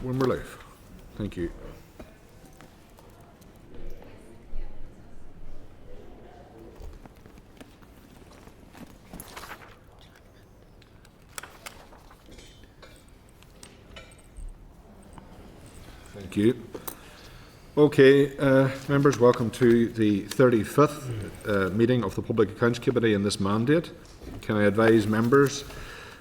when we're live. Thank you. Thank you. Okay, members, welcome to the 35th meeting of the Public Accounts Committee in this mandate. Can I advise members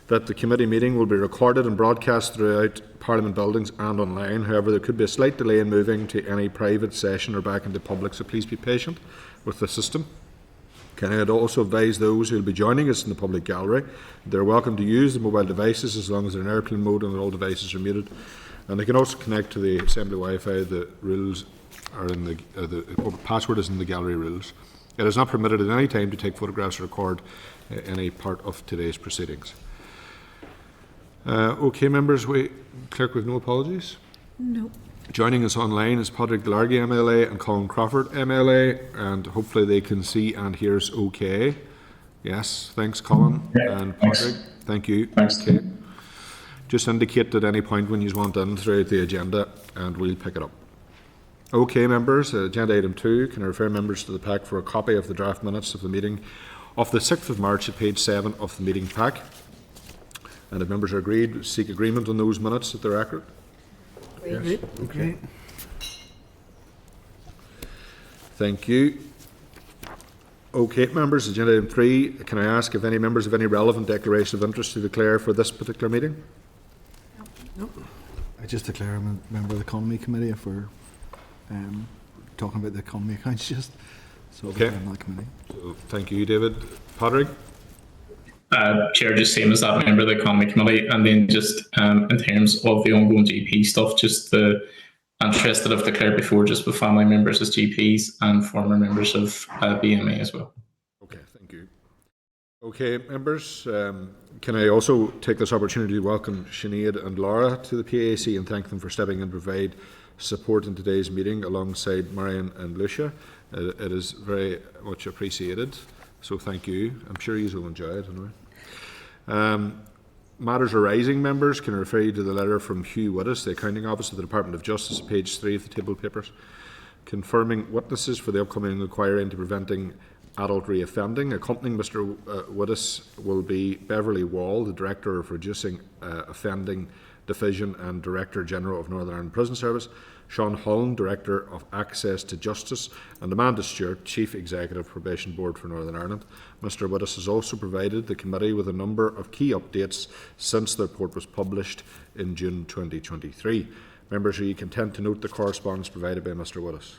that the committee meeting will be recorded and broadcast throughout Parliament buildings and online. However, there could be a slight delay in moving to any private session or back into public, so please be patient with the system. Can I also advise those who will be joining us in the public gallery they're welcome to use the mobile devices as long as they're in airplane mode and all devices are muted. And they can also connect to the Assembly Wi-Fi. The rules are in the password is in the gallery rules. It is not permitted at any time to take photographs or record any part of today's proceedings. Okay, members, Clerk, with no apologies? No. Joining us online is Padraig Delargy MLA and Colin Crawford MLA, and hopefully they can see and hear us okay. Yes, thanks, Colin and Padraig. Thank you. Thanks. Okay. Just indicate at any point when you want in throughout the agenda and we'll pick it up. Okay, members, agenda item 2, can I refer members to the pack for a copy of the draft minutes of the meeting of the 6th of March at page 7 of the meeting pack. And if members are agreed, seek agreement on those minutes that they're accurate. Yes. Okay. Thank you. Okay, members, agenda item 3, can I ask if any members have any relevant declaration of interest to declare for this particular meeting? No. I just declare I'm a member of the Economy Committee if we're talking about the Economy accounts just. So okay. I'm that committee. So, thank you, David. Padraig? Chair, just same as that member of the Economy Committee, and then just in terms of the ongoing GP stuff, just the interest that I've declared before, just with family members as GPs and former members of BMA as well. Okay, thank you. Okay, members, can I also take this opportunity to welcome Sinead and Laura to the PAC and thank them for stepping in to provide support in today's meeting alongside Marion and Lucia. It is very much appreciated, so thank you. I'm sure you will enjoy it anyway. Matters arising, members, can I refer you to the letter from Hugh Wittes, the Accounting Office of the Department of Justice, page 3 of the table papers, confirming witnesses for the upcoming inquiry into preventing adult reoffending. Accompanying Mr. Wittes will be Beverly Wall, the Director of Reducing Offending Division and Director General of Northern Ireland Prison Service, Sean Holland, Director of Access to Justice, and Amanda Stewart, Chief Executive Probation Board for Northern Ireland. Mr. Wittes has also provided the committee with a number of key updates since the report was published in June 2023. Members, are you content to note the correspondence provided by Mr. Wittes?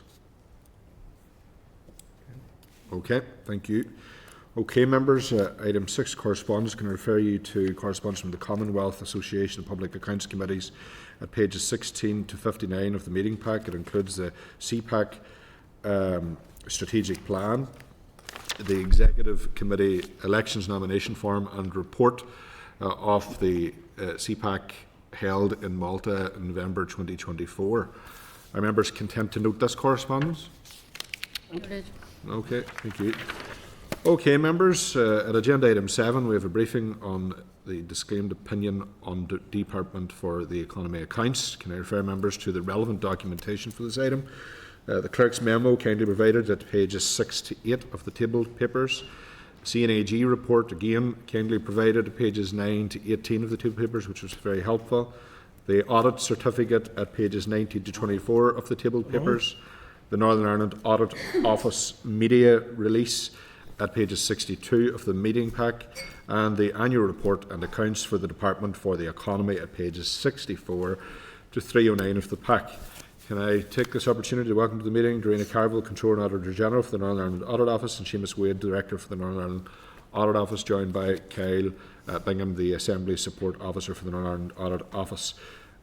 Okay, thank you. Okay, members, item 6, correspondence. Can I refer you to correspondence from the Commonwealth Association of Public Accounts Committees at pages 16 to 59 of the meeting pack. It includes the CPAC strategic plan, the Executive Committee elections nomination form and report of the CPAC held in Malta in November 2024. Are members content to note this correspondence? Okay, thank you. Okay, members, at agenda item 7, we have a briefing on the disclaimed opinion on Department for the Economy Accounts. Can I refer members to the relevant documentation for this item? The clerk's memo kindly provided at pages 6 to 8 of the table papers. CNAG report again kindly provided at pages 9 to 18 of the table papers, which was very helpful. The audit certificate at pages 19 to 24 of the table papers. The Northern Ireland Audit Office media release at pages 62 of the meeting pack, and the annual report and accounts for the Department for the Economy at pages 64 to 309 of the pack. Can I take this opportunity to welcome to the meeting Dorina Carville, Controller and Auditor General for the Northern Ireland Audit Office, and Seamus Wade, Director for the Northern Ireland Audit Office, joined by Kyle Bingham, the Assembly Support Officer for the Northern Ireland Audit Office.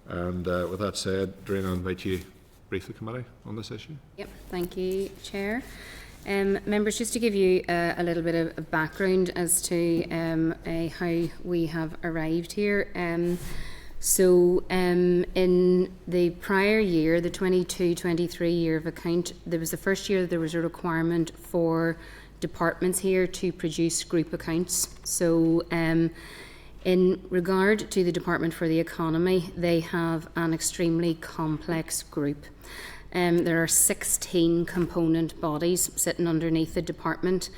And with that said, Dorina, I invite you to brief the committee on this issue. Yep, thank you, Chair. Members, just to give you a little bit of background as to how we have arrived here. So in the prior year, the 22-23 year of account, there was the first year there was a requirement for departments here to produce group accounts. So In regard to the Department for the Economy, they have an extremely complex group. There are 16 component bodies sitting underneath the department.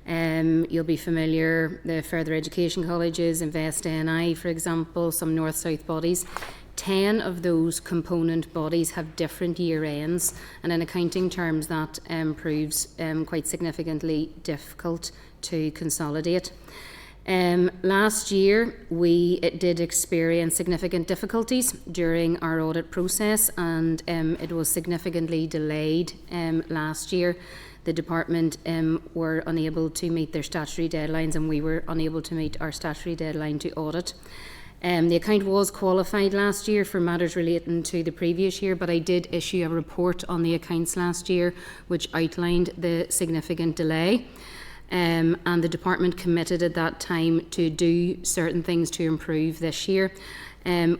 You'll be familiar, the further education colleges, Invest NI, for example, some north-south bodies. 10 of those component bodies have different year ends, and in accounting terms that proves quite significantly difficult to consolidate. Last year we did experience significant difficulties during our audit process, and it was significantly delayed last year. The department were unable to meet their statutory deadlines, and we were unable to meet our statutory deadline to audit. The account was qualified last year for matters relating to the previous year, but I did issue a report on the accounts last year which outlined the significant delay. And the department committed at that time to do certain things to improve this year,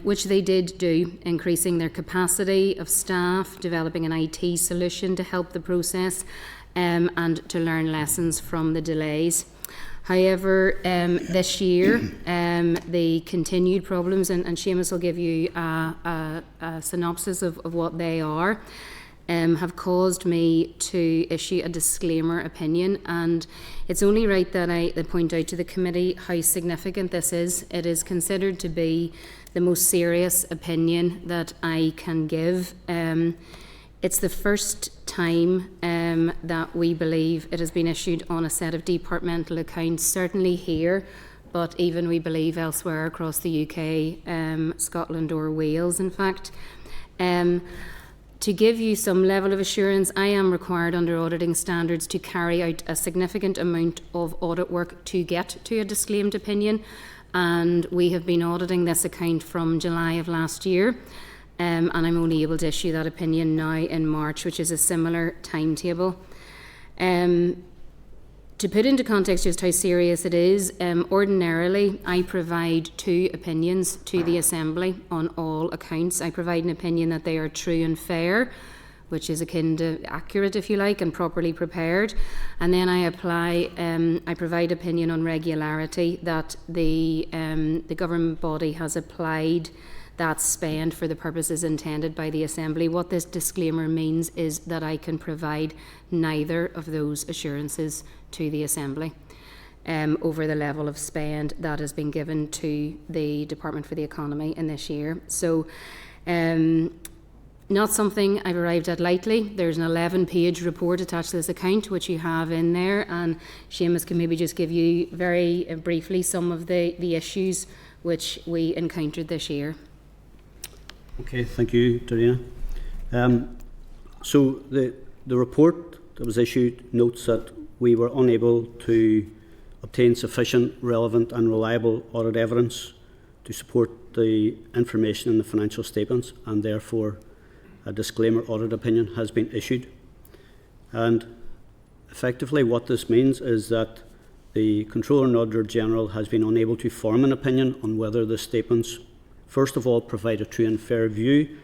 which they did do, increasing their capacity of staff, developing an IT solution to help the process, and to learn lessons from the delays. However, this year, the continued problems, and Seamus will give you a synopsis of what they are, have caused me to issue a disclaimer opinion, and it's only right that I point out to the committee how significant this is. It is considered to be the most serious opinion that I can give. It's the first time that we believe it has been issued on a set of departmental accounts, certainly here, but even we believe elsewhere across the UK, Scotland or Wales in fact. To give you some level of assurance, I am required under auditing standards to carry out a significant amount of audit work to get to a disclaimed opinion, and we have been auditing this account from July of last year, and I'm only able to issue that opinion now in March, which is a similar timetable. To put into context just how serious it is, ordinarily I provide 2 opinions to the Assembly on all accounts. I provide an opinion that they are true and fair, which is akin to accurate, if you like, and properly prepared. And then I provide opinion on regularity, that the government body has applied that spend for the purposes intended by the Assembly. What this disclaimer means is that I can provide neither of those assurances to the Assembly over the level of spend that has been given to the Department for the Economy in this year. So not something I've arrived at lightly. There's an 11-page report attached to this account which you have in there, and Seamus can maybe just give you very briefly some of the issues which we encountered this year. Okay, thank you, Darina. So the report that was issued notes that we were unable to obtain sufficient, relevant and reliable audit evidence to support the information in the financial statements, and therefore a disclaimer audit opinion has been issued. And effectively what this means is that the Controller and Auditor General has been unable to form an opinion on whether the statements, first of all, provide a true and fair view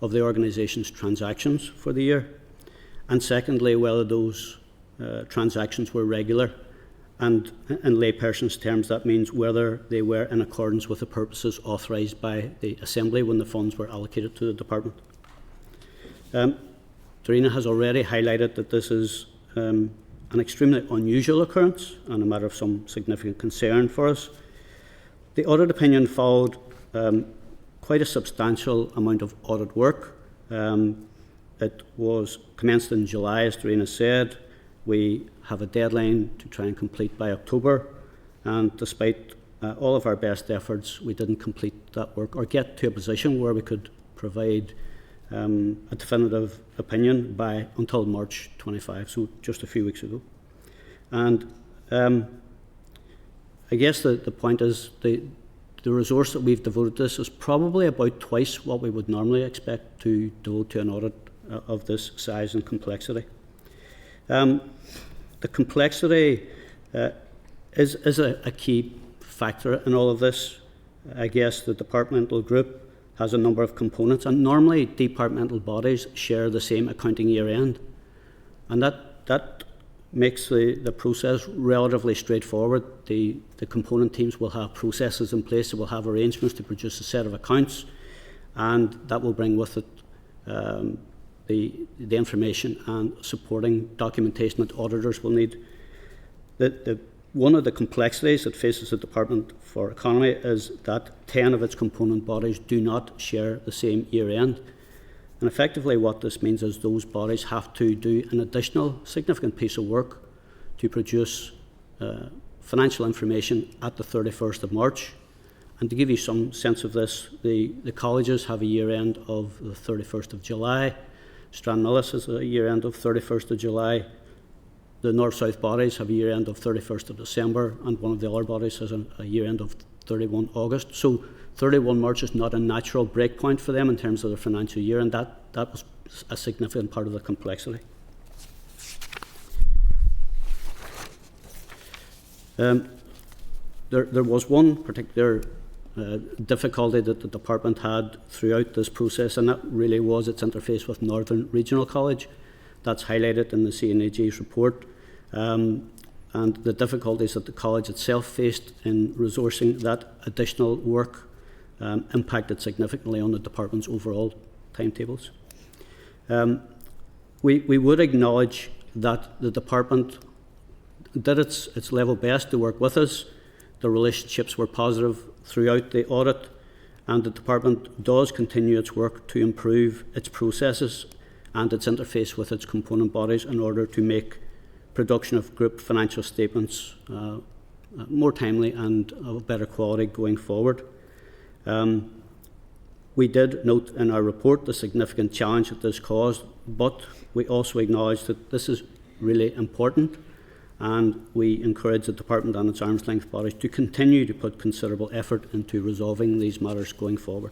of the organisation's transactions for the year, and secondly, whether those transactions were regular, and in layperson's terms that means whether they were in accordance with the purposes authorised by the Assembly when the funds were allocated to the department. Darina has already highlighted that this is an extremely unusual occurrence and a matter of some significant concern for us. The audit opinion followed quite a substantial amount of audit work. It was commenced in July, as Darina said. We have a deadline to try and complete by October, and despite all of our best efforts, we didn't complete that work or get to a position where we could provide a definitive opinion until March 25, so just a few weeks ago. And I guess the point is the resource that we've devoted to this is probably about twice what we would normally expect to devote to an audit of this size and complexity. The complexity is a key factor in all of this. I guess the departmental group has a number of components, and normally departmental bodies share the same accounting year end, and that makes the process relatively straightforward. The component teams will have processes in place, they will have arrangements to produce a set of accounts, and that will bring with it the information and supporting documentation that auditors will need. One of the complexities that faces the Department for Economy is that 10 of its component bodies do not share the same year-end. And effectively what this means is those bodies have to do an additional significant piece of work to produce financial information at the 31st of March. And to give you some sense of this, the colleges have a year-end of the 31st of July. Stranmillis has a year-end of 31st of July. The North-South bodies have a year-end of 31st of December, and one of the other bodies has a year-end of 31 August. So 31 March is not a natural breakpoint for them in terms of their financial year, and that was a significant part of the complexity. There was one particular difficulty that the department had throughout this process, and that really was its interface with Northern Regional College. That's highlighted in the CNAG's report, and the difficulties that the college itself faced in resourcing that additional work impacted significantly on the department's overall timetables. We would acknowledge that the department did its level best to work with us. The relationships were positive throughout the audit, and the department does continue its work to improve its processes and its interface with its component bodies in order to make production of group financial statements more timely and of better quality going forward. We did note in our report the significant challenge that this caused, but we also acknowledge that this is really important, and we encourage the department and its arm's length bodies to continue to put considerable effort into resolving these matters going forward.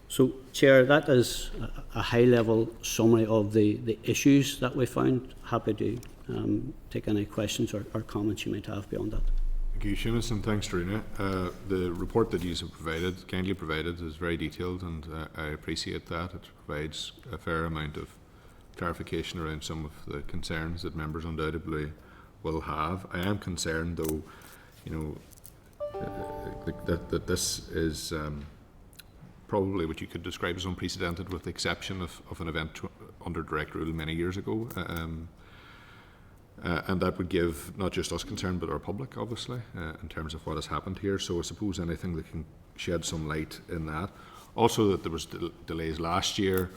So, Chair, that is a high-level summary of the issues that we found. Happy to take any questions or comments you might have beyond that. Thank you, Seamus, and thanks, Runa. The report that you have kindly provided, is very detailed, and I appreciate that. It provides a fair amount of clarification around some of the concerns that members undoubtedly will have. I am concerned, though, that this is probably what you could describe as unprecedented, with the exception of an event under direct rule many years ago. And that would give not just us concern, but our public, obviously, in terms of what has happened here. So I suppose anything that can shed some light in that. Also, that there was delays last year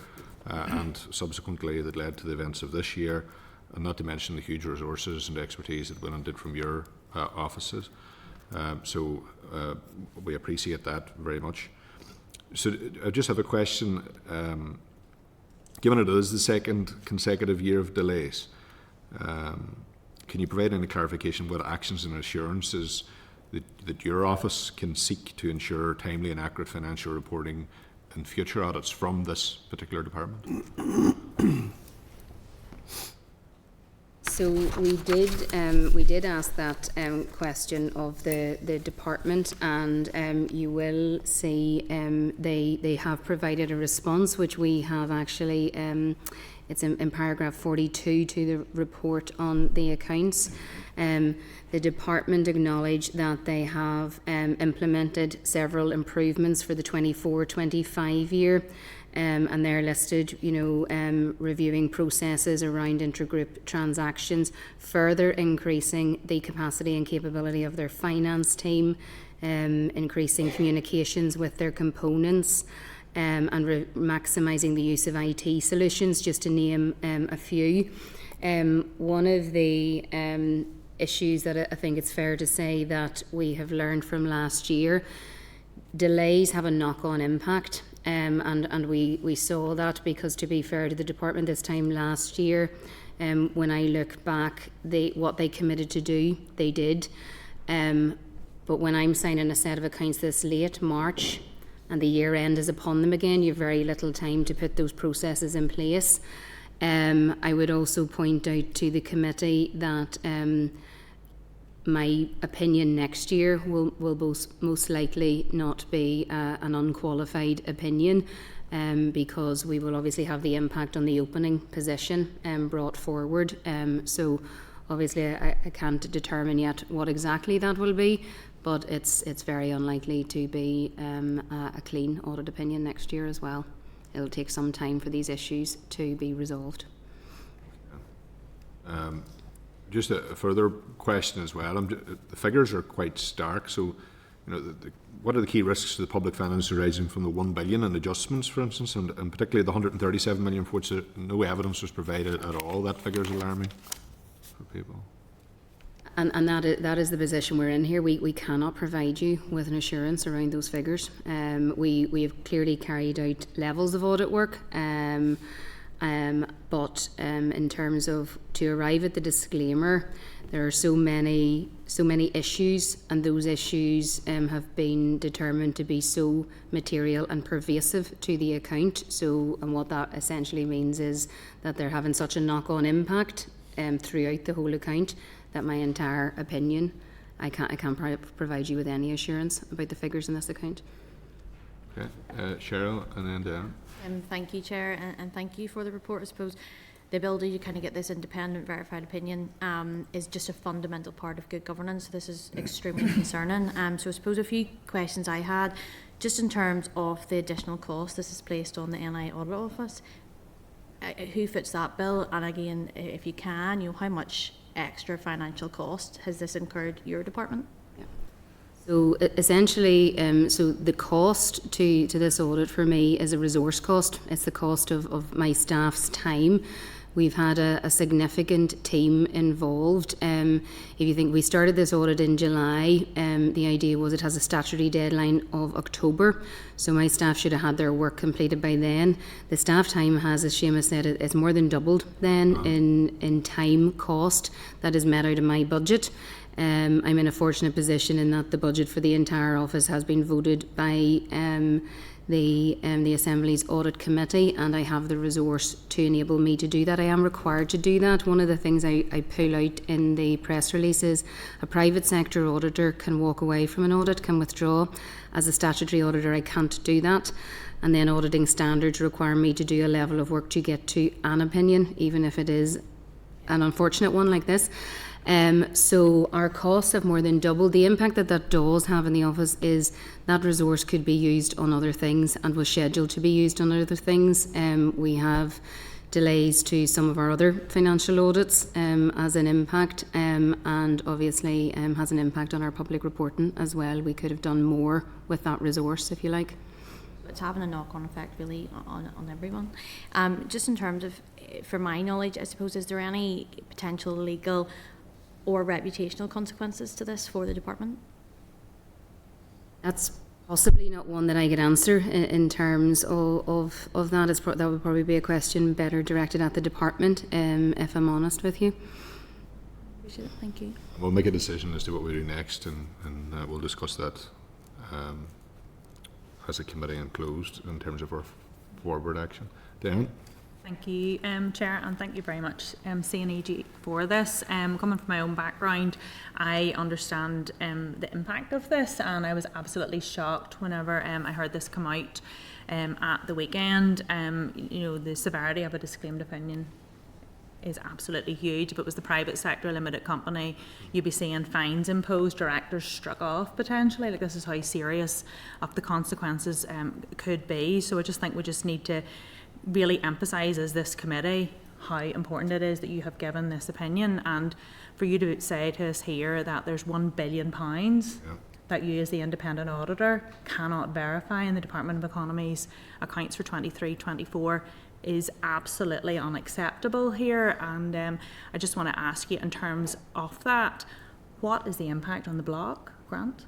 and subsequently that led to the events of this year, and not to mention the huge resources and expertise that went and did from your offices. So we appreciate that very much. So I just have a question. Given it is the second consecutive year of delays, can you provide any clarification what actions and assurances that your office can seek to ensure timely and accurate financial reporting in future audits from this particular department? So we did ask that question of the department, and you will see they have provided a response, which we have actually. It's in paragraph 42 to the report on the accounts. The department acknowledged that they have implemented several improvements for the 24-25 year, and they're listed, reviewing processes around intergroup transactions, further increasing the capacity and capability of their finance team, increasing communications with their components, and maximising the use of IT solutions, just to name a few. One of the issues that I think it's fair to say that we have learned from last year, delays have a knock-on impact, and we saw that, because, to be fair to the department, this time last year, when I look back, what they committed to do, they did. But when I'm signing a set of accounts this late March, and the year end is upon them again, you have very little time to put those processes in place. I would also point out to the committee that my opinion next year will most likely not be an unqualified opinion. because we will obviously have the impact on the opening position brought forward. So obviously I can't determine yet what exactly that will be, but it's very unlikely to be a clean audit opinion next year as well. It'll take some time for these issues to be resolved. Just a further question as well. The figures are quite stark. So, what are the key risks to the public finance arising from the 1 billion in adjustments, for instance, and particularly the 137 million for which no evidence was provided at all? That figure is alarming for people. And that is the position we're in here. We cannot provide you with an assurance around those figures. We have clearly carried out levels of audit work, but in terms of to arrive at the disclaimer, there are so many issues, and those issues have been determined to be so material and pervasive to the account. So, and what that essentially means is that they're having such a knock-on impact throughout the whole account that my entire opinion, I can't provide you with any assurance about the figures in this account. Okay, Cheryl, and then Dan. Thank you, Chair, and thank you for the report. I suppose the ability to kind of get this independent verified opinion is just a fundamental part of good governance. This is extremely concerning. So I suppose a few questions I had, just in terms of the additional cost this is placed on the NI Audit Office. Who fits that bill? And again, if you can, how much extra financial cost has this incurred your department? So essentially, so the cost to this audit for me is a resource cost. It's the cost of my staff's time. We've had a significant team involved. If you think we started this audit in July, the idea was it has a statutory deadline of October, so my staff should have had their work completed by then. The staff time has, as Seamus said, it's more than doubled then in time cost that is met out of my budget. I'm in a fortunate position in that the budget for the entire office has been voted by the Assembly's Audit Committee, and I have the resource to enable me to do that. I am required to do that. One of the things I pull out in the press release is a private sector auditor can walk away from an audit, can withdraw. As a statutory auditor, I can't do that. And then auditing standards require me to do a level of work to get to an opinion, even if it is an unfortunate one like this. So our costs have more than doubled. The impact that does have in the office is that resource could be used on other things and was scheduled to be used on other things. We have delays to some of our other financial audits as an impact, and obviously has an impact on our public reporting as well. We could have done more with that resource, if you like. It's having a knock-on effect really on everyone. Just in terms of, for my knowledge, I suppose, is there any potential legal or reputational consequences to this for the department? That's possibly not one that I could answer in terms of that. That would probably be a question better directed at the department, if I'm honest with you. Appreciate it. Thank you. We'll make a decision as to what we do next, and we'll discuss that as a committee and closed in terms of our forward action. Dan? Thank you, Chair, and thank you very much, CNEG, for this. Coming from my own background, I understand the impact of this, and I was absolutely shocked whenever I heard this come out at the weekend. The severity of a disclaimed opinion is absolutely huge. If it was the private sector limited company, you'd be seeing fines imposed, directors struck off potentially. Like, this is how serious of the consequences could be. So I just think we just need to really emphasise as this committee how important it is that you have given this opinion, and for you to say to us here that there's £1 billion that you as the independent auditor cannot verify in the Department of Economy's accounts for 23-24 is absolutely unacceptable here. And I just want to ask you, in terms of that, what is the impact on the block, Grant?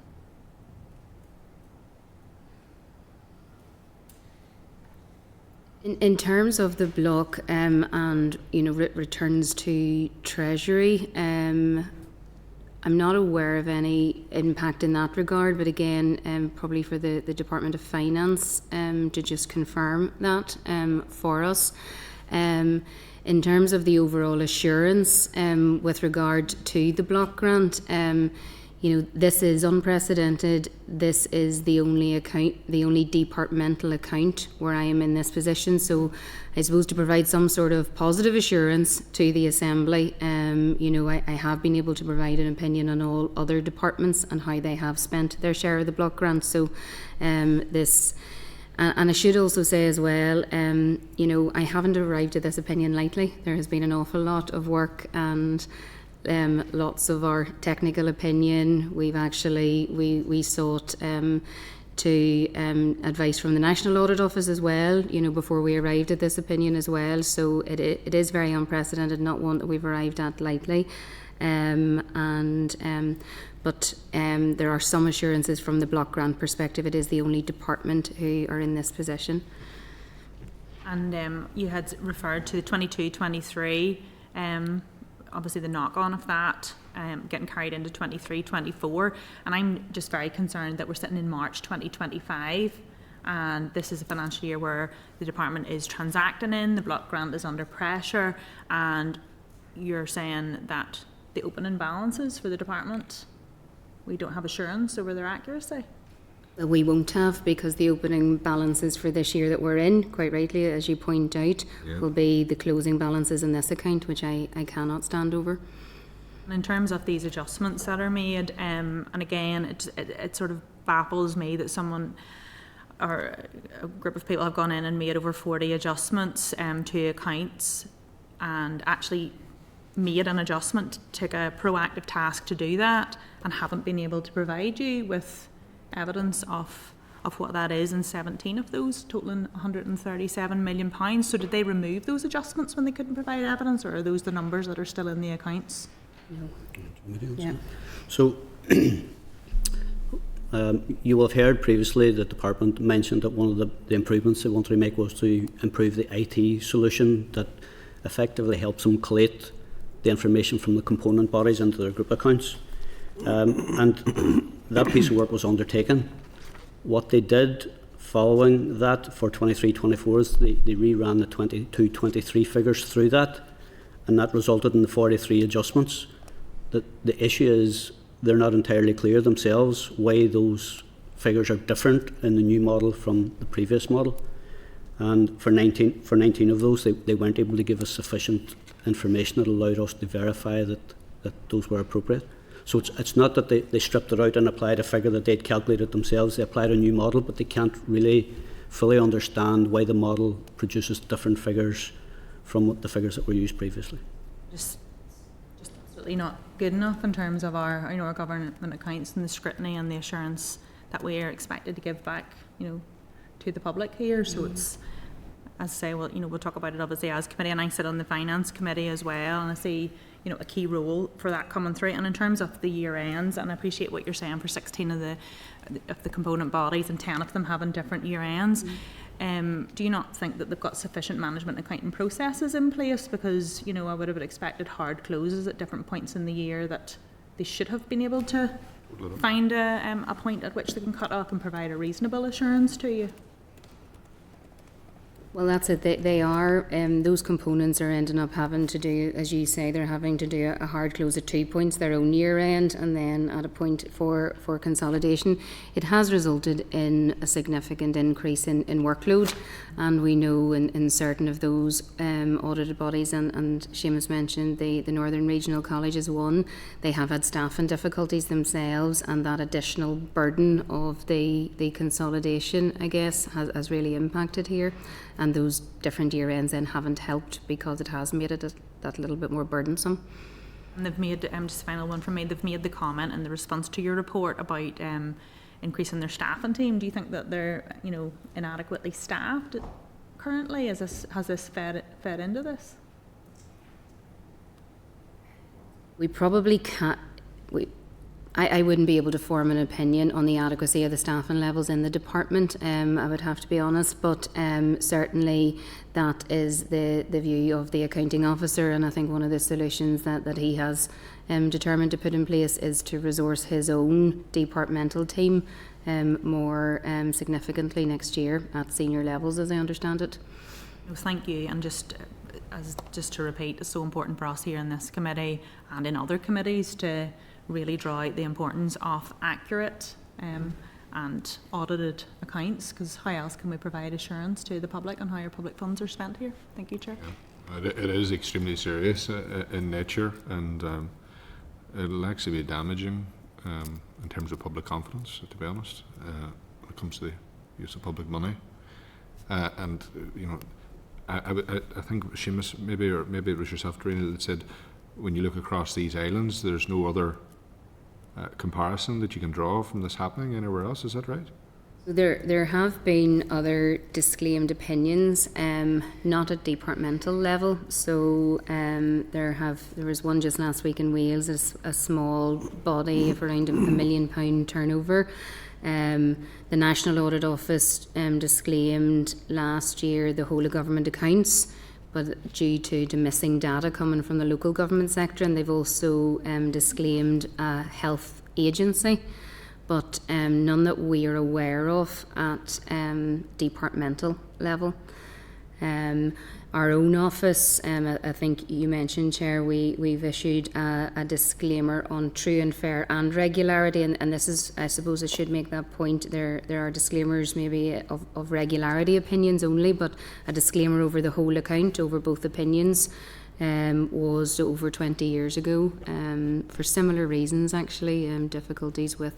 In terms of the block and returns to Treasury, I'm not aware of any impact in that regard, but again, probably for the Department of Finance to just confirm that for us. In terms of the overall assurance with regard to the block grant, you know, this is unprecedented. This is the only account, the only departmental account where I am in this position. So I suppose to provide some sort of positive assurance to the Assembly, you know, I have been able to provide an opinion on all other departments and how they have spent their share of the block grant. So this, and I should also say as well, you know, I haven't arrived at this opinion lightly. There has been an awful lot of work and lots of our technical opinion. We've actually, we sought to advice from the National Audit Office as well, you know, before we arrived at this opinion as well. So it is very unprecedented, not one that we've arrived at lightly. But there are some assurances from the block grant perspective. It is the only department who are in this position. And you had referred to the 22-23, obviously the knock-on of that getting carried into 23-24, and I'm just very concerned that we're sitting in March 2025, and this is a financial year where the department is transacting in, the block grant is under pressure, and you're saying that the opening balances for the department, we don't have assurance over their accuracy. We won't have, because the opening balances for this year that we're in, quite rightly, as you point out, will be the closing balances in this account, which I cannot stand over. And in terms of these adjustments that are made, and again, it sort of baffles me that someone or a group of people have gone in and made over 40 adjustments to accounts, and actually made an adjustment, took a proactive task to do that, and haven't been able to provide you with evidence of what that is in 17 of those, totaling £137 million. So did they remove those adjustments when they couldn't provide evidence, or are those the numbers that are still in the accounts? No. Yeah. So you will have heard previously the department mentioned that one of the improvements they wanted to make was to improve the IT solution that effectively helps them collate the information from the component bodies into their group accounts. And that piece of work was undertaken. What they did following that for 23-24 is they reran the 22-23 figures through that, and that resulted in the 43 adjustments. The issue is they're not entirely clear themselves why those figures are different in the new model from the previous model. And for 19 of those, they weren't able to give us sufficient information that allowed us to verify that those were appropriate. So it's not that they stripped it out and applied a figure that they'd calculated themselves. They applied a new model, but they can't really fully understand why the model produces different figures from the figures that were used previously. Just absolutely not good enough in terms of our, you know, our government accounts and the scrutiny and the assurance that we are expected to give back, you know, to the public here. So it's, as I say, well, you know, we'll talk about it obviously as committee, and I sit on the finance committee as well, and I see, you know, a key role for that coming through. And in terms of the year ends, and I appreciate what you're saying for 16 of the component bodies and 10 of them having different year ends. Do you not think that they've got sufficient management accounting processes in place? Because, you know, I would have expected hard closes at different points in the year, that they should have been able to find a point at which they can cut off and provide a reasonable assurance to you. Well, that's it. They are. Those components are ending up having to do, as you say, they're having to do a hard close at 2 points, their own year end, and then at a point for consolidation. It has resulted in a significant increase in workload, and we know in certain of those audited bodies, and Seamus mentioned the Northern Regional College is one, they have had staffing difficulties themselves, and that additional burden of the consolidation, I guess, has really impacted here. And those different year ends then haven't helped, because it has made it that little bit more burdensome. And they've made, just a final one from me, they've made the comment in the response to your report about increasing their staffing team. Do you think that they're, you know, inadequately staffed currently? Has this fed into this? We probably can't. I wouldn't be able to form an opinion on the adequacy of the staffing levels in the department, I would have to be honest, but certainly that is the view of the accounting officer, and I think one of the solutions that he has determined to put in place is to resource his own departmental team more significantly next year at senior levels, as I understand it. No, thank you, and just to repeat, it's so important for us here in this committee and in other committees to really draw out the importance of accurate and audited accounts, because how else can we provide assurance to the public on how our public funds are spent here? Thank you, Chair. It is extremely serious in nature, and it'll actually be damaging in terms of public confidence, to be honest, when it comes to the use of public money. And you know, I think Seamus, maybe it was yourself, Doreen, that said when you look across these islands, there's no other comparison that you can draw from this happening anywhere else. Is that right? There have been other disclaimed opinions, not at departmental level. So there was one just last week in Wales, a small body of around £1 million turnover. The National Audit Office disclaimed last year the whole of government accounts, but due to missing data coming from the local government sector, and they've also disclaimed a health agency, but none that we are aware of at departmental level. Our own office, I think you mentioned, Chair, we've issued a disclaimer on true and fair and regularity, and this is, I suppose I should make that point, there are disclaimers maybe of regularity opinions only, but a disclaimer over the whole account, over both opinions, was over 20 years ago, for similar reasons actually, difficulties with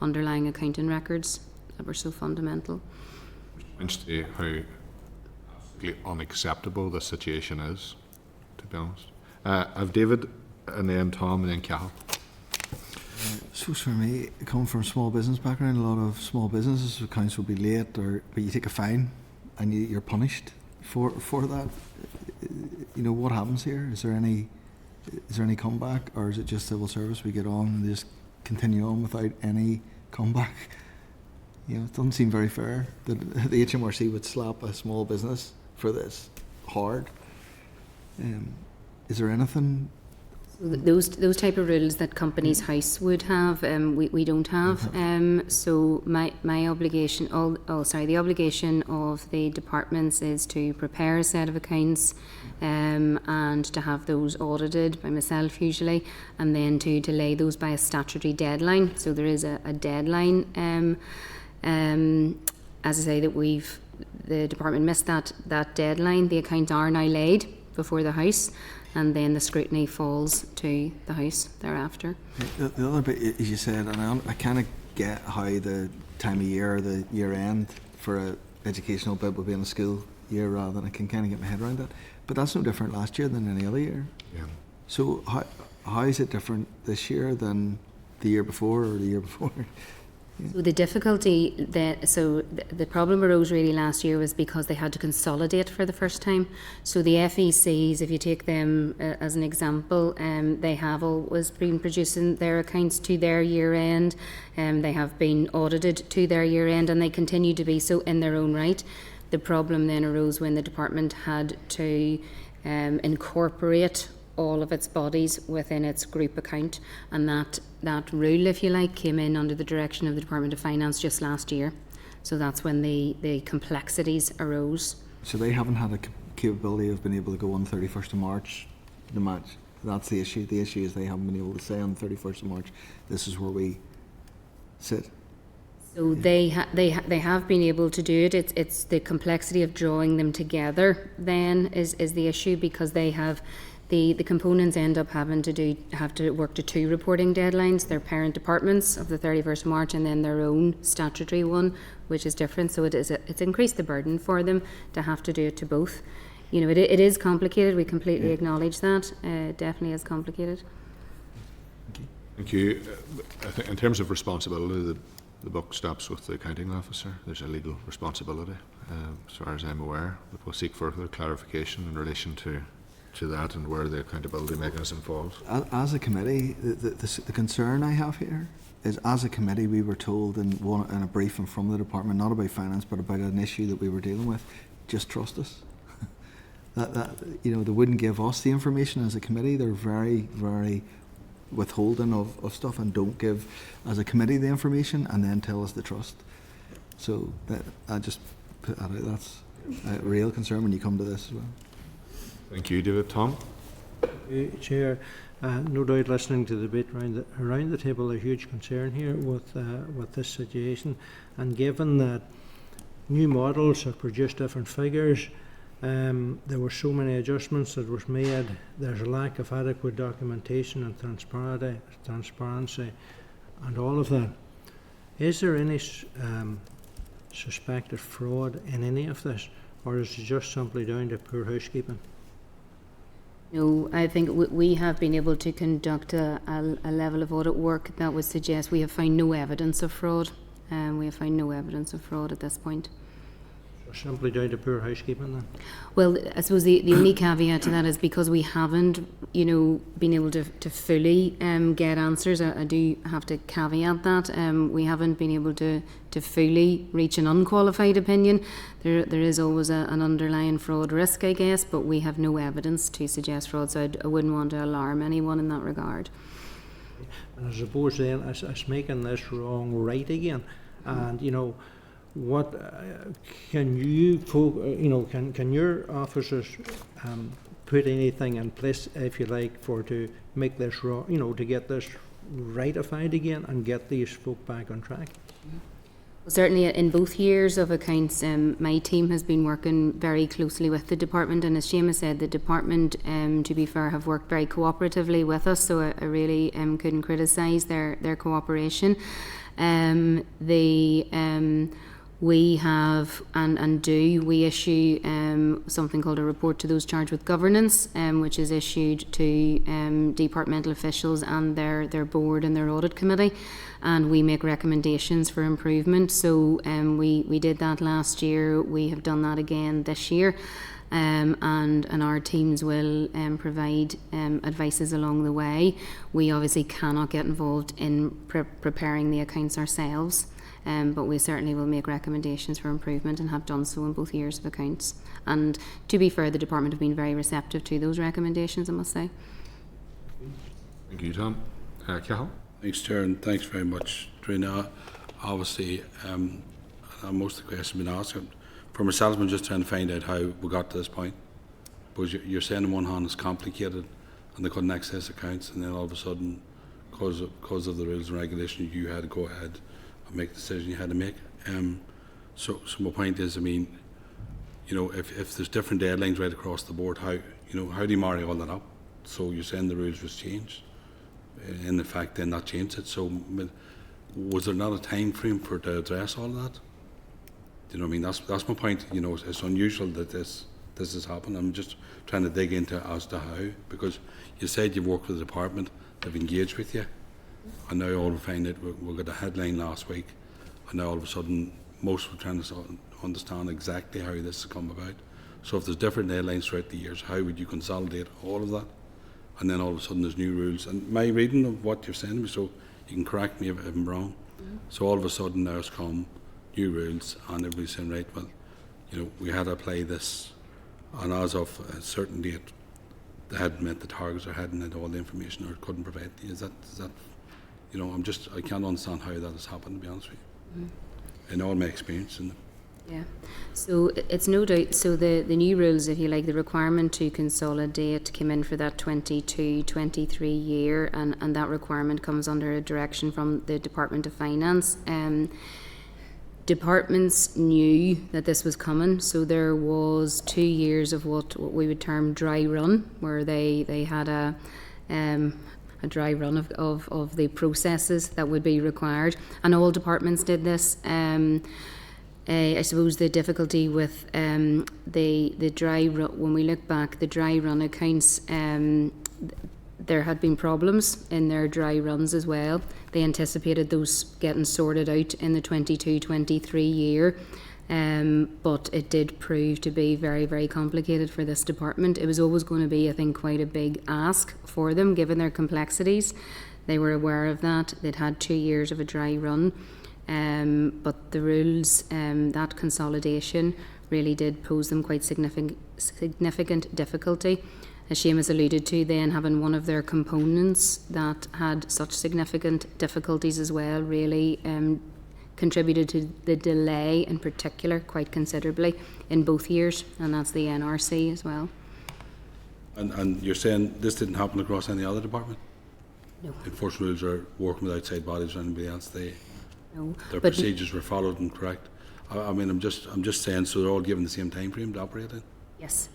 underlying accounting records that were so fundamental. Interesting how unacceptable the situation is, to be honest. I've David, and then Tom, and then Cathal. So for me, coming from a small business background, a lot of small businesses accounts will be late, but you take a fine and you're punished for that. You know, what happens here? Is there any comeback, or is it just civil service? We get on and just continue on without any comeback. You know, it doesn't seem very fair that the HMRC would slap a small business for this hard. Is there anything? Those type of rules that Companies House would have, we don't have. So my obligation, the obligation of the departments is to prepare a set of accounts, and to have those audited by myself usually, and then to delay those by a statutory deadline. So there is a deadline. As I say, that the department missed that deadline. The accounts are now laid before the House, and then the scrutiny falls to the House thereafter. The other bit, as you said, and I kind of get how the time of year, the year end for an educational bit will be in a school year rather than I can kind of get my head around that. But that's no different last year than any other year. Yeah. So how is it different this year than the year before or the year before? So the difficulty the problem arose really last year was because they had to consolidate for the first time. So the FECs, if you take them as an example, they have always been producing their accounts to their year end, they have been audited to their year end, and they continue to be so in their own right. The problem then arose when the department had to incorporate all of its bodies within its group account, and that rule, if you like, came in under the direction of the Department of Finance just last year. So that's when the complexities arose. So they haven't had a capability of being able to go on 31st of March, the match. That's the issue. The issue is they haven't been able to say on 31st of March, this is where we sit. So they have been able to do it. It's the complexity of drawing them together then is the issue, because they have the components end up have to work to two reporting deadlines, their parent departments of the 31st of March and then their own statutory one, which is different. So it's increased the burden for them to have to do it to both. You know, it is complicated. We completely acknowledge that. It definitely is complicated. Thank you. I think in terms of responsibility, the buck stops with the accounting officer. There's a legal responsibility, as far as I'm aware, but we'll seek further clarification in relation to that and where the accountability mechanism falls. As a committee, the concern I have here is, as a committee, we were told in a briefing from the department, not about finance, but about an issue that we were dealing with, just trust us. that you know, they wouldn't give us the information as a committee. They're very, very withholding of stuff and don't give, as a committee, the information and then tell us to trust. So I just put that out. That's a real concern when you come to this as well. Thank you, David. Tom? Chair, no doubt listening to the debate around the table, a huge concern here with this situation, and given that new models have produced different figures, there were so many adjustments that was made. There's a lack of adequate documentation and transparency, and all of that. Is there any suspected fraud in any of this, or is it just simply down to poor housekeeping? No, I think we have been able to conduct a level of audit work that would suggest we have found no evidence of fraud. We have found no evidence of fraud at this point. So simply down to poor housekeeping then? Well, I suppose the only caveat to that is because we haven't, been able to fully get answers. I do have to caveat that. We haven't been able to fully reach an unqualified opinion. There is always an underlying fraud risk, I guess, but we have no evidence to suggest fraud, so I wouldn't want to alarm anyone in that regard. And I suppose then it's making this wrong right again. And, what can you, can your officers put anything in place, if you like, to make this wrong, to get this rightified again and get these folk back on track? Well, certainly in both years of accounts, my team has been working very closely with the department, and as Seamus said, the department, to be fair, have worked very cooperatively with us, so I really couldn't criticise their cooperation. We have we issue something called a report to those charged with governance, which is issued to departmental officials and their board and their audit committee, and we make recommendations for improvement. So we did that last year. We have done that again this year, and our teams will provide advices along the way. We obviously cannot get involved in preparing the accounts ourselves. But we certainly will make recommendations for improvement and have done so in both years of accounts. And to be fair, the department have been very receptive to those recommendations, I must say. Thank you, Tom. Cathal? Thanks, Chair, and thanks very much, Trina. Obviously, most of the questions have been asked. For myself, I'm just trying to find out how we got to this point. Because you're saying on one hand it's complicated and they couldn't access accounts, and then all of a sudden, because of the rules and regulations, you had to go ahead make the decision you had to make. So my point is, if there's different deadlines right across the board, how do you marry all that up? So you're saying the rules was changed, in the fact then that changed it. So was there not a time frame for to address all that? Do you know what I mean? That's my point. It's unusual that this has happened. I'm just trying to dig into as to how, because you said you've worked with the department, they've engaged with you. And now all of a sudden we got a headline last week, and now all of a sudden most were trying to understand exactly how this has come about. So if there's different deadlines throughout the years, how would you consolidate all of that? And then all of a sudden there's new rules. And my reading of what you're saying to me, so you can correct me if I'm wrong. So all of a sudden there's come new rules, and everybody's saying, right, well, we had to apply this, and as of a certain date they hadn't met the targets or hadn't had all the information or couldn't provide. Is that I can't understand how that has happened, to be honest with you. In all my experience. Yeah, so it's no doubt, so the new rules, if you like, the requirement to consolidate came in for that 22-23 year, and that requirement comes under a direction from the Department of Finance. Departments knew that this was coming, so there was 2 years of what we would term dry run, where they had a dry run of the processes that would be required, and all departments did this. I suppose the difficulty with the dry run, when we look back, the dry run accounts, there had been problems in their dry runs as well. They anticipated those getting sorted out in the 22-23 year. But it did prove to be very, very complicated for this department. It was always going to be, I think, quite a big ask for them, given their complexities. They were aware of that. They'd had 2 years of a dry run. But the rules, that consolidation really did pose them quite significant difficulty. As Seamus alluded to, then having one of their components that had such significant difficulties as well really contributed to the delay in particular quite considerably in both years, and that's the NRC as well. And you're saying this didn't happen across any other department? No. Enforcement rules are working with outside bodies or anybody else. No. Their But procedures were followed and correct. I mean, I'm just saying, so they're all given the same time frame to operate in. yes.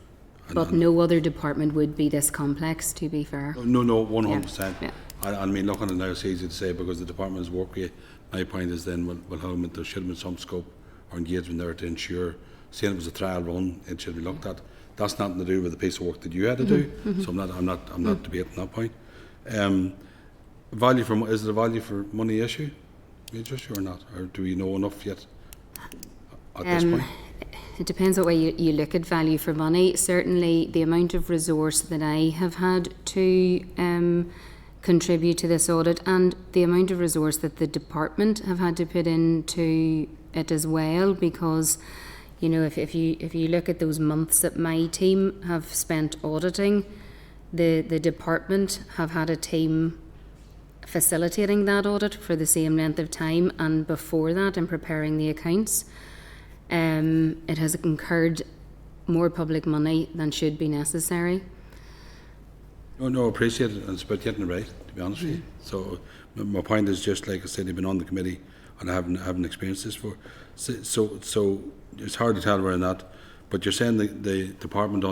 And- But and- no other department would be this complex, to be fair. No, 100%. Yeah. I mean, looking at it now, it's easy to say because the department has worked with you. My point is then, there should have been some scope or engagement there to ensure, saying it was a trial run, it should be looked at. That's nothing to do with the piece of work that you had to do. So I'm not debating that point. Is it a value for money issue, Major, or not? Or do we know enough yet at this point? It depends what way you look at value for money. Certainly, the amount of resource that I have had to contribute to this audit, and the amount of resource that the department have had to put into it as well, because you know, if you look at those months that my team have spent auditing, the department have had a team facilitating that audit for the same length of time, and before that, in preparing the accounts. It has incurred more public money than should be necessary. No, appreciate it. And it's about getting it right, to be honest with you. So my point is just, like I said, you've been on the committee and I haven't experienced this before. So it's hard to tell where or not. But you're saying the department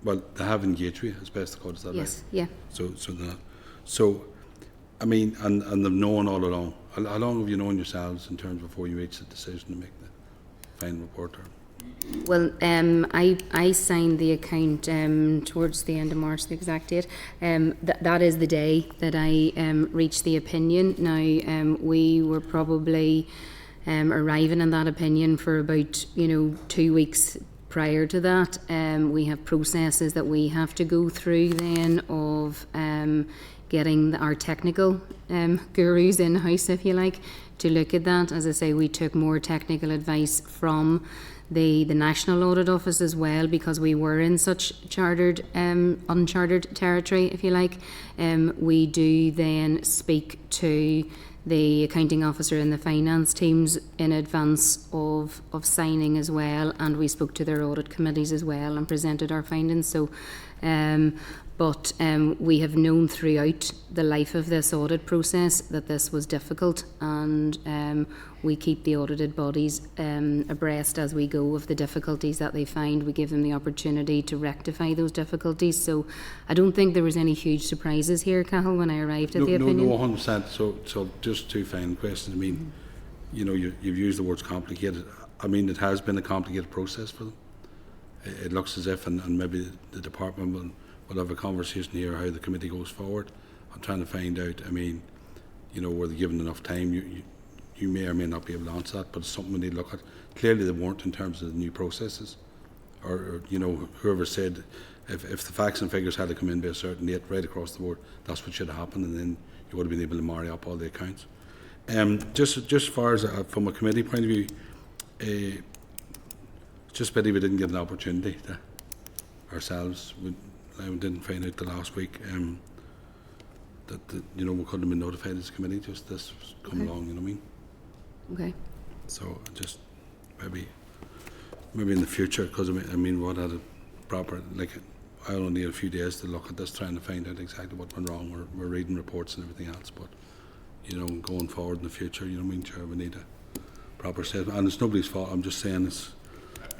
they have engaged with you, as best I could, is that Yes, right? yeah. So I mean, and they've known all along. How long have you known yourselves in terms before you reach the decision to make the final report? Well, I signed the account towards the end of March, the exact date. That is the day that I reached the opinion. Now, we were probably arriving in that opinion for about 2 weeks prior to that. We have processes that we have to go through then of getting our technical gurus in-house, if you like, to look at that. As I say, we took more technical advice from the National Audit Office as well, because we were in such uncharted territory, if you like. We do then speak to the accounting officer and the finance teams in advance of signing as well, and we spoke to their audit committees as well and presented our findings. So but we have known throughout the life of this audit process that this was difficult, and we keep the audited bodies abreast as we go of the difficulties that they find. We give them the opportunity to rectify those difficulties. So I don't think there was any huge surprises here, Cathal, when I arrived at the opinion. No, 100%. So just two final questions. I mean, you've used the words complicated. I mean, it has been a complicated process for them. It looks as if, and maybe the department will have a conversation here how the committee goes forward. I'm trying to find out, I mean, were they given enough time? You may or may not be able to answer that, but it's something we need to look at. Clearly they weren't in terms of the new processes. Or whoever said if the facts and figures had to come in by a certain date right across the board, that's what should have happened, and then you would have been able to marry up all the accounts. Just as far as from a committee point of view, it's just pity we didn't get an opportunity to ourselves. I didn't find out the last week that we couldn't have been notified as a committee. Just this come along, you know what I mean? Okay. So just maybe in the future, because I mean, what had a proper, like, I only need a few days to look at this, trying to find out exactly what went wrong. We're reading reports and everything else, but going forward in the future, Chair, we need a proper statement, and it's nobody's fault. I'm just saying it's.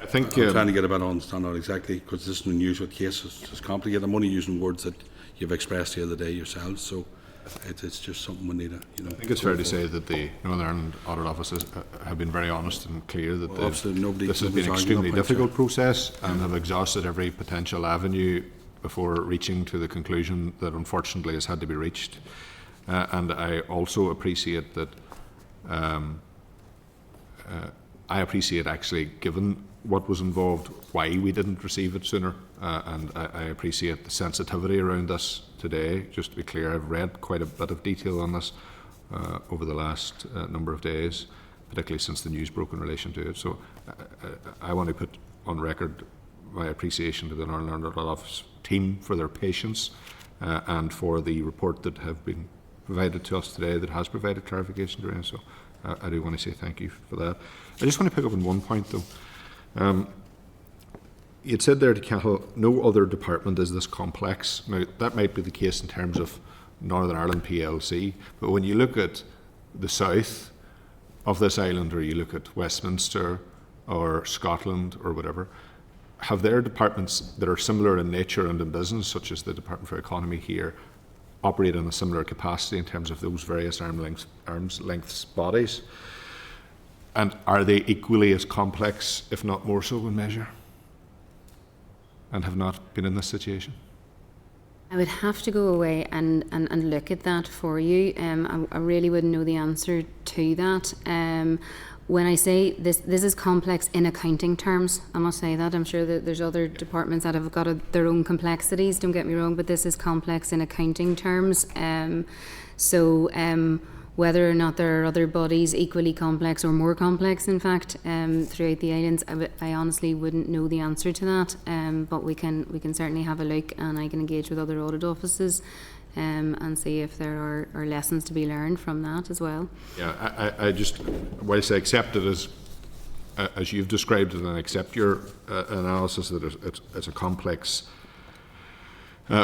I think I'm trying to get a better understanding exactly, because this is an unusual case. It's complicated. I'm only using words that you've expressed the other day yourselves, so it's just something we need to. I think it's fair to say that the Northern Ireland Audit Offices have been very honest and clear that this has been an extremely difficult process and have exhausted every potential avenue before reaching to the conclusion that unfortunately has had to be reached. And I also appreciate that. I appreciate actually, given what was involved, why we didn't receive it sooner, and I appreciate the sensitivity around this today. Just to be clear, I've read quite a bit of detail on this over the last number of days, particularly since the news broke in relation to it. So I want to put on record my appreciation to the Northern Ireland Audit Office team for their patience and for the report that have been provided to us today that has provided clarification to us. So I do want to say thank you for that. I just want to pick up on one point though. you'd said there to Cahill, no other department is this complex. Now, that might be the case in terms of Northern Ireland PLC, but when you look at the south of this island, or you look at Westminster or Scotland or whatever, have their departments that are similar in nature and in business, such as the Department for Economy here, operate in a similar capacity in terms of those various arm's length bodies? And are they equally as complex, if not more so, in measure? And have not been in this situation? I would have to go away and look at that for you. I really wouldn't know the answer to that. When I say this is complex in accounting terms, I must say that. I'm sure that there's other departments that have got their own complexities, don't get me wrong, but this is complex in accounting terms. Whether or not there are other bodies equally complex or more complex, in fact, throughout the islands, I honestly wouldn't know the answer to that. But we can certainly have a look, and I can engage with other audit offices and see if there are lessons to be learned from that as well. Yeah, I just, whilst I accept it as you've described it, and I accept your analysis that it's a complex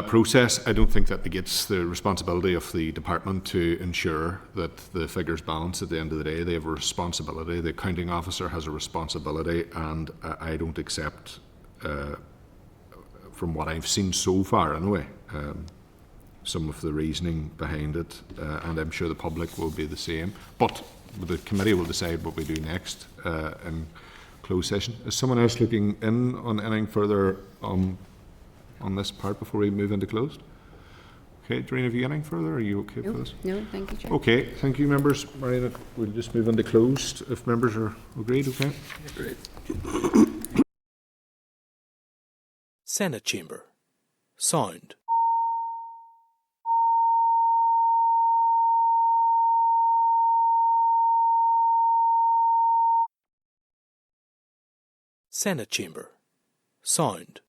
process, I don't think that negates the responsibility of the department to ensure that the figures balance at the end of the day. They have a responsibility. The accounting officer has a responsibility, and I don't accept, from what I've seen so far anyway, some of the reasoning behind it, and I'm sure the public will be the same. But the committee will decide what we do next in closed session. Is someone else looking in on anything further on this part before we move into closed? Okay, Doreen, have you anything further? Are you okay for this? No, thank you, Chair. Okay, thank you, members. Marina, we'll just move into closed if members are agreed, okay? Great. Senate Chamber. Sound. Senate Chamber. Sound.